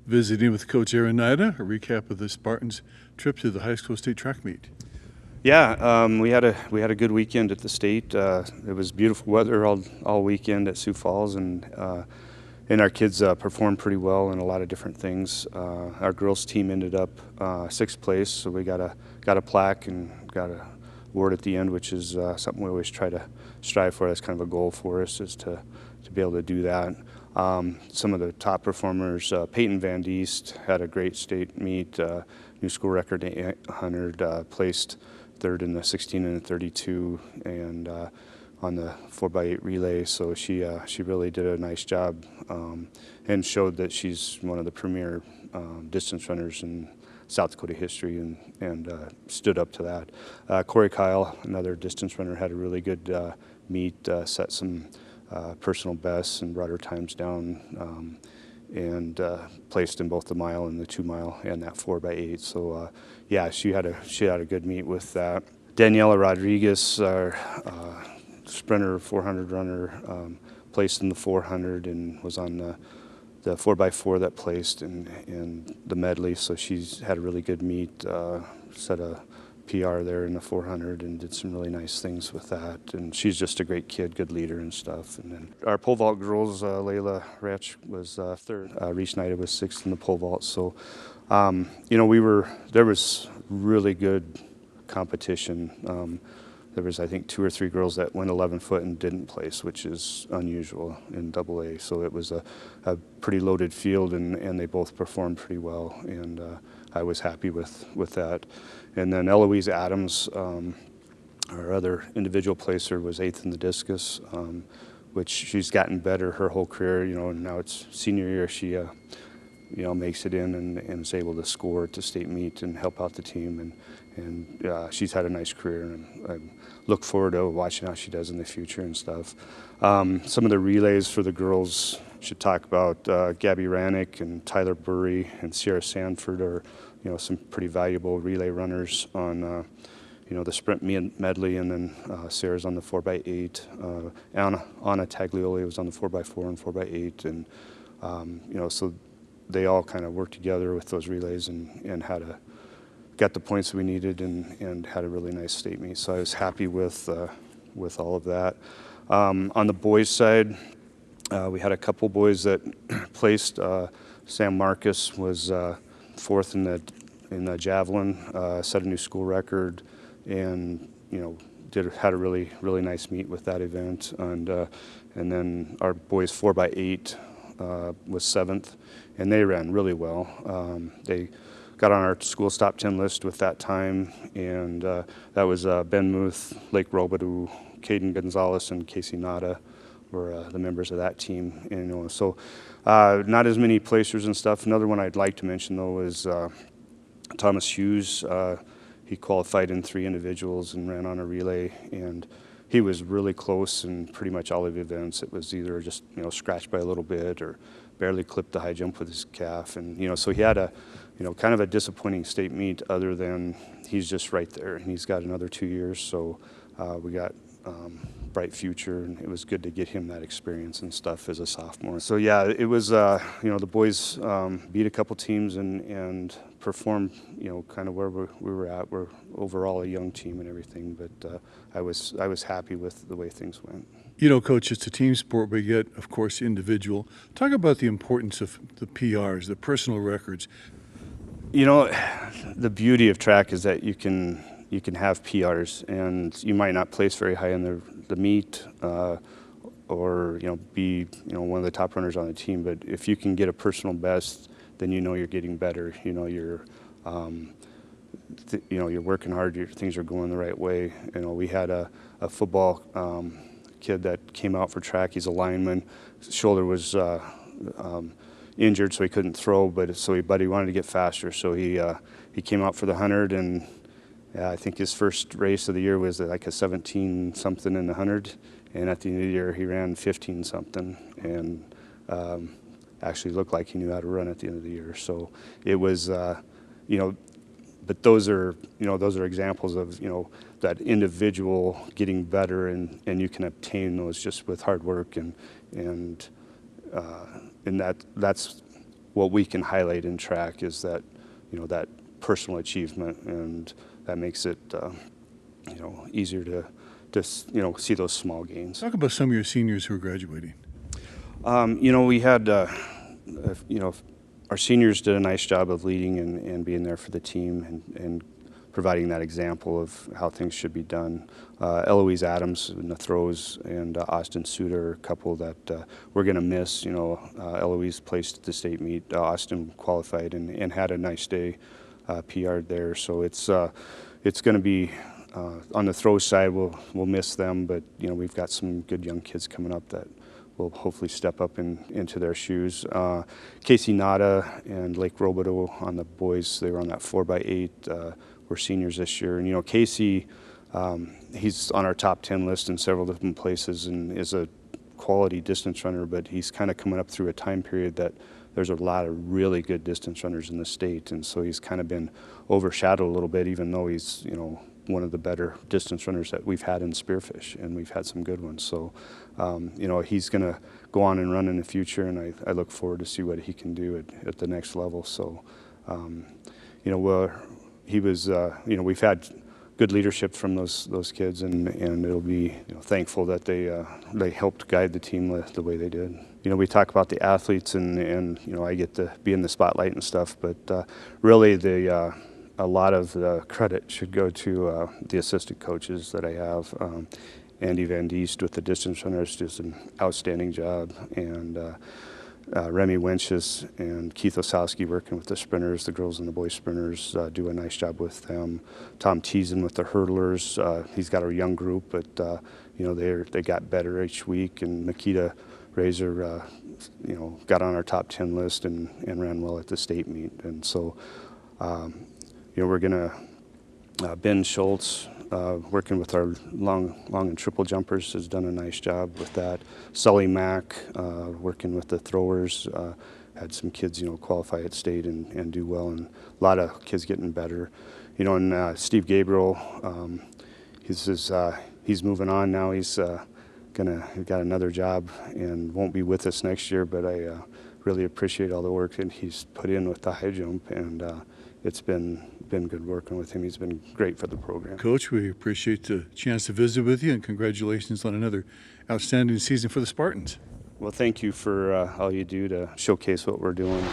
Visiting with Coach Aaron Nida, a recap of the Spartans' trip to the high school state track meet. Yeah, we had a good weekend at the state. It was beautiful weather all weekend at Sioux Falls, and our kids performed pretty well in a lot of different things. Our girls team ended up sixth place, so we got a plaque and got a award at the end, which is something we always try to strive for. That's kind of a goal for us, is to be able to do that. Some of the top performers, Peyton Van Diest had a great state meet, new school record 800, placed third in the 16 and the 32, and on the 4x8 relay. So she really did a nice job and showed that she's one of the premier distance runners in South Dakota history, and stood up to that. Corey Kyle, another distance runner, had a really good meet, set some personal bests and brought her times down, and placed in both the mile and the 2 mile and that 4x8. So yeah, she had a good meet with that. Daniela Rodriguez, our sprinter 400 runner, placed in the 400 and was on the 4x4 that placed in the medley. So she's had a really good meet, set a PR there in the 400 and did some really nice things with that. And she's just a great kid, good leader and stuff. And then our pole vault girls, Layla Retch was third. Reese Nida was sixth in the pole vault. So, there was really good competition. There was, I think, 2 or 3 girls that went 11 foot and didn't place, which is unusual in AA. So it was a pretty loaded field, and they both performed pretty well, and I was happy with that. And then Eloise Adams, our other individual placer, was 8th in the discus, which she's gotten better her whole career. And now it's senior year. She makes it in and is able to score at the state meet and help out the team, and she's had a nice career, and I look forward to watching how she does in the future and stuff. Some of the relays for the girls should talk about Gabby Rannick and Tyler Burry and Sierra Sanford are some pretty valuable relay runners on the sprint medley, and then Sarah's on the 4x8. Anna Taglioli was on the 4x4 and 4x8, and so they all kind of worked together with those relays and got the points we needed, and had a really nice state meet. So I was happy with all of that. On the boys' side, we had a couple boys that placed. Sam Marcus was 4th in the javelin, set a new school record, and had a really nice meet with that event. And then our boys 4x8 was 7th, and they ran really well. They got on our school's top 10 list with that time, and that was Ben Muth, Lake Robidoux, Caden Gonzalez, and Casey Nada were the members of that team. And so not as many placers and stuff. Another one I'd like to mention, though, is Thomas Hughes. He qualified in 3 individuals and ran on a relay, and he was really close in pretty much all of the events. It was either just scratched by a little bit or barely clipped the high jump with his calf, and so he had a kind of a disappointing state meet, other than he's just right there, and he's got another 2 years. So we got bright future, and it was good to get him that experience and stuff as a sophomore. So yeah, it was the boys beat a couple teams and performed kind of where we were at. We're overall a young team and everything, but I was happy with the way things went. Coach, it's a team sport, but yet, of course, individual. Talk about the importance of the PRs, the personal records. The beauty of track is that you can have PRs, and you might not place very high in the meet, or be one of the top runners on the team. But if you can get a personal best, then you're getting better. You're working hard. Things are going the right way. We had a football kid that came out for track. He's a lineman. His shoulder was injured, so he couldn't throw. But he wanted to get faster, so he came out for the 100, and I think his first race of the year was like a 17 something in the 100, and at the end of the year he ran 15 something, and actually looked like he knew how to run at the end of the year. So it was but those are examples of that individual getting better, and you can obtain those just with hard work, and that's what we can highlight in track is that, that personal achievement, and that makes it, easier to just, see those small gains. Talk about some of your seniors who are graduating. We had, our seniors did a nice job of leading and being there for the team and providing that example of how things should be done. Eloise Adams in the throws and Austin Suter, a couple that we're going to miss. Eloise placed at the state meet. Austin qualified and had a nice day, PR'd there. So it's going to be on the throw side. We'll miss them, but we've got some good young kids coming up that will hopefully step up into their shoes. Casey Nada and Lake Robideau on the boys, they were on that 4x8. We're seniors this year. And, Casey, he's on our top 10 list in several different places and is a quality distance runner, but he's kind of coming up through a time period that there's a lot of really good distance runners in the state. And so he's kind of been overshadowed a little bit, even though he's, one of the better distance runners that we've had in Spearfish, and we've had some good ones. So, he's going to go on and run in the future, and I look forward to see what he can do at the next level. So, he was, we've had good leadership from those kids, and it'll be thankful that they helped guide the team the way they did. We talk about the athletes, and I get to be in the spotlight and stuff, but really a lot of the credit should go to the assistant coaches that I have. Andy Van Diest with the distance runners does an outstanding job, and Remy Wenches and Keith Osowski working with the sprinters, the girls and the boys sprinters, do a nice job with them. Tom Teason with the hurdlers, he's got a young group, but they got better each week, and Makita Razor, got on our top 10 list and ran well at the state meet. And so, we're going to, Ben Schultz, working with our long and triple jumpers, has done a nice job with that. Sully Mack, working with the throwers, had some kids, qualify at state and do well, and a lot of kids getting better. And Steve Gabriel, he's moving on now. He's got another job and won't be with us next year, but I really appreciate all the work that he's put in with the high jump, and it's been good working with him. He's been great for the program. Coach, we appreciate the chance to visit with you, and congratulations on another outstanding season for the Spartans. Well, thank you for all you do to showcase what we're doing.